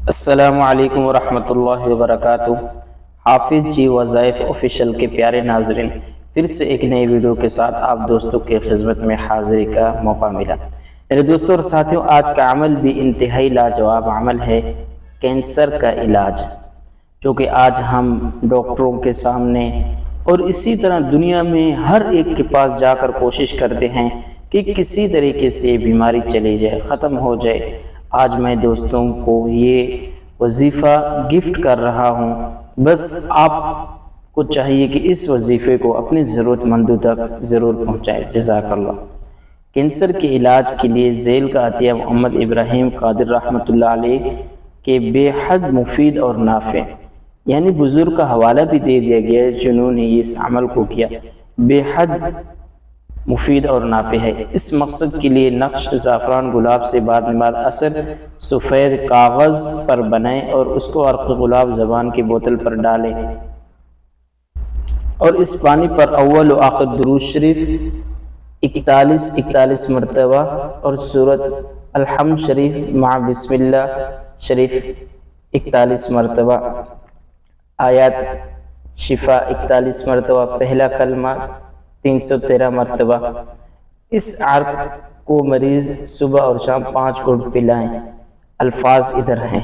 السلام علیکم ورحمۃ اللہ وبرکاتہ۔ حافظ جی وظائف آفیشیل کے پیارے ناظرین، پھر سے ایک نئی ویڈیو کے ساتھ آپ دوستوں کی خدمت میں حاضری کا موقع ملا۔ میرے دوستوں اور ساتھیوں، آج کا عمل بھی انتہائی لاجواب عمل ہے، کینسر کا علاج، جو کہ آج ہم ڈاکٹروں کے سامنے اور اسی طرح دنیا میں ہر ایک کے پاس جا کر کوشش کرتے ہیں کہ کسی طریقے سے بیماری چلی جائے، ختم ہو جائے۔ آج میں دوستوں کو یہ وظیفہ گفٹ کر رہا ہوں، بس آپ کو چاہیے کہ اس وظیفے کو اپنے ضرورت مندوں تک ضرور پہنچائے۔ جزاک اللہ۔ کینسر کے علاج کے لیے ذیل کا عطیہ محمد ابراہیم قادر رحمۃ اللہ علیہ کے بے حد مفید اور نافع، یعنی بزرگ کا حوالہ بھی دے دیا گیا ہے جنہوں نے اس عمل کو کیا، بے حد مفید اور نافع ہے۔ اس مقصد کے لیے نقش زعفران گلاب سے بعد نمار اثر سفید کاغذ پر بنائیں اور اس کو عرق گلاب زبان کی بوتل پر ڈالیں، اور اس پانی پر اول و آخر درود شریف 41 مرتبہ اور سورۃ الحمد شریف مع بسم اللہ شریف 41 مرتبہ، آیات شفا 41 مرتبہ، پہلا کلمہ 313 مرتبہ۔ اس عرق کو مریض صبح اور شام 5 گھونٹ پلائیں۔ الفاظ ادھر ہیں۔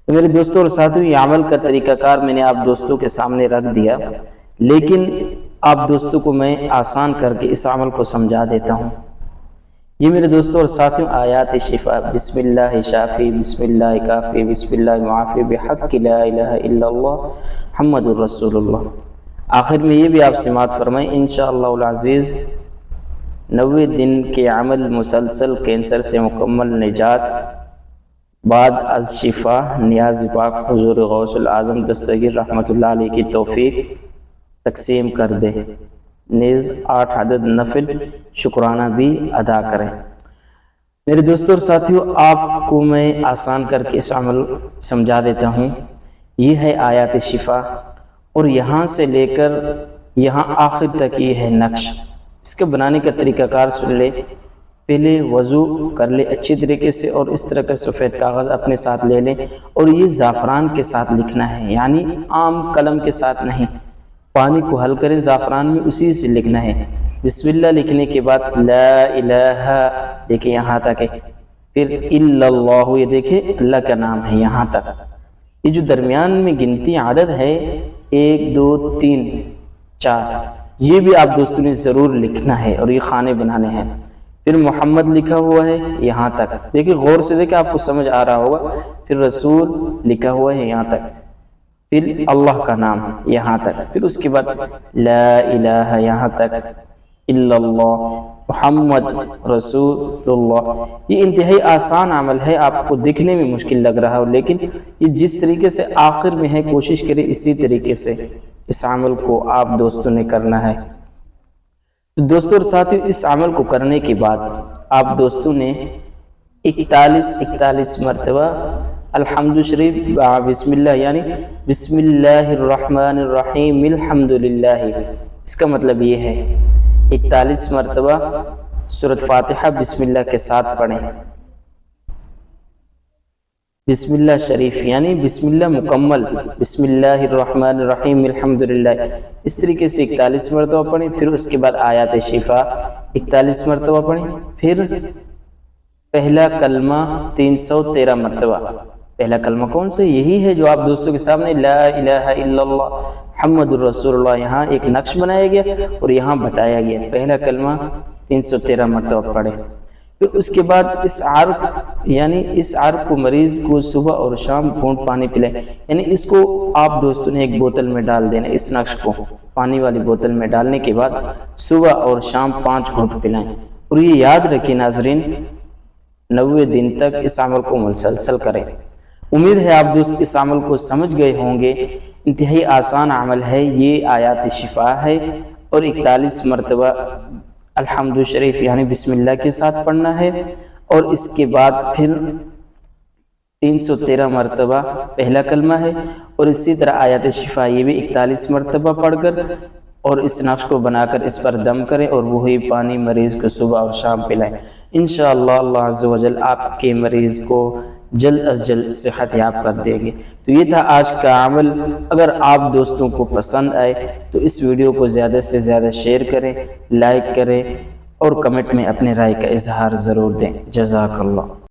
میرے دوستوں اور ساتھیوں، یہ عمل کا طریقہ کار میں نے آپ دوستوں کے سامنے رکھ دیا، لیکن آپ دوستوں کو میں آسان کر کے اس عمل کو سمجھا دیتا ہوں۔ یہ میرے دوستوں اور ساتھیوں آیات شفا: بسم اللہ شافی، بسم اللہ کافی، بسم اللہ معافی، بحق لا الہ الا اللہ محمد الرسول اللہ۔ آخر میں یہ بھی آپ سماعت فرمائیں، انشاءاللہ العزیز 90 دن کے عمل مسلسل کینسر سے مکمل نجات بعد از شفا نیاز پاک حضور غوث العظم دستگیر رحمۃ اللہ علیہ کی توفیق تقسیم کر دے، نیز 8 عدد نفل شکرانہ بھی ادا کریں۔ میرے دوستوں اور ساتھیوں، آپ کو میں آسان کر کے اس عمل سمجھا دیتا ہوں۔ یہ ہے آیات شفا، اور یہاں سے لے کر یہاں آخر تک یہ ہے نقش۔ اس کے بنانے کا طریقہ کار سن لے۔ پہلے وضو کر لے اچھی طریقے سے، اور اس طرح کا سفید کاغذ اپنے ساتھ لے لیں، اور یہ زعفران کے ساتھ لکھنا ہے، یعنی عام قلم کے ساتھ نہیں۔ پانی کو حل کریں زعفران میں، اسی سے لکھنا ہے۔ بسم اللہ لکھنے کے بعد لا الہ، دیکھیں یہاں تک ہے، پھر الا اللہ، یہ دیکھیں اللہ کا نام ہے یہاں تک۔ یہ جو درمیان میں گنتی عدد ہے 1 2 3 4، یہ بھی آپ دوستوں نے ضرور لکھنا ہے، اور یہ خانے بنانے ہیں۔ پھر محمد لکھا ہوا ہے یہاں تک، دیکھیں غور سے دیکھیں، آپ کو سمجھ آ رہا ہوگا۔ پھر رسول لکھا ہوا ہے یہاں تک، پھر اللہ کا نام یہاں تک، پھر اس کے بعد لا الہ یہاں تک، الا اللہ محمد رسول اللہ۔ یہ انتہائی آسان عمل ہے، آپ کو دیکھنے میں مشکل لگ رہا ہو، لیکن یہ جس طریقے سے آخر میں ہے، کوشش کریں اسی طریقے سے اس عمل کو آپ دوستوں نے کرنا ہے۔ تو دوستوں اور ساتھیوں، اس عمل کو کرنے کے بعد آپ دوستوں نے 41 مرتبہ الحمد شریف بسم اللہ، یعنی بسم اللہ الرحمن الرحیم الحمدللہ، اس کا مطلب یہ ہے 41 مرتبہ سورۃ فاتحہ بسم اللہ کے ساتھ پڑھیں۔ بسم اللہ شریف یعنی بسم اللہ مکمل، بسم اللہ الرحمن الرحیم الحمدللہ، اس طریقے سے 41 مرتبہ پڑھیں۔ پھر اس کے بعد آیات شفا 41 مرتبہ پڑھیں۔ پھر پہلا کلمہ 313 مرتبہ۔ پہلا کلمہ کون سا؟ یہی ہے جو آپ دوستوں کے سامنے لا الہ الا اللہ محمد الرسول اللہ، یہاں ایک نقش بنایا گیا اور یہاں بتایا گیا۔ پہلا کلمہ 313 مرتبہ پڑھیں۔ پھر اس کے بعد اس عرق کو مریض کو صبح اور شام گھونٹ پانی پلائیں، یعنی اس کو آپ دوستوں نے ایک بوتل میں ڈال دینا۔ اس نقش کو پانی والی بوتل میں ڈالنے کے بعد صبح اور شام 5 گھونٹ پلائیں، اور یہ یاد رکھیں ناظرین، 90 دن تک اس عمل کو مسلسل کریں۔ امید ہے آپ دوست اس عمل کو سمجھ گئے ہوں گے۔ انتہائی آسان عمل ہے، یہ آیات شفا ہے، اور 41 مرتبہ الحمد شریف یعنی بسم اللہ کے ساتھ پڑھنا ہے، اور اس کے بعد پھر 313 مرتبہ پہلا کلمہ ہے، اور اسی طرح آیات شفا یہ بھی 41 مرتبہ پڑھ کر اور اس نقش کو بنا کر اس پر دم کریں اور وہی پانی مریض کو صبح اور شام پلائیں۔ انشاءاللہ اللہ عز و جل آپ کے مریض کو جلد از جلد صحت یاب کر دے گی۔ تو یہ تھا آج کا عمل۔ اگر آپ دوستوں کو پسند آئے تو اس ویڈیو کو زیادہ سے زیادہ شیئر کریں، لائک کریں اور کمنٹ میں اپنے رائے کا اظہار ضرور دیں۔ جزاک اللہ۔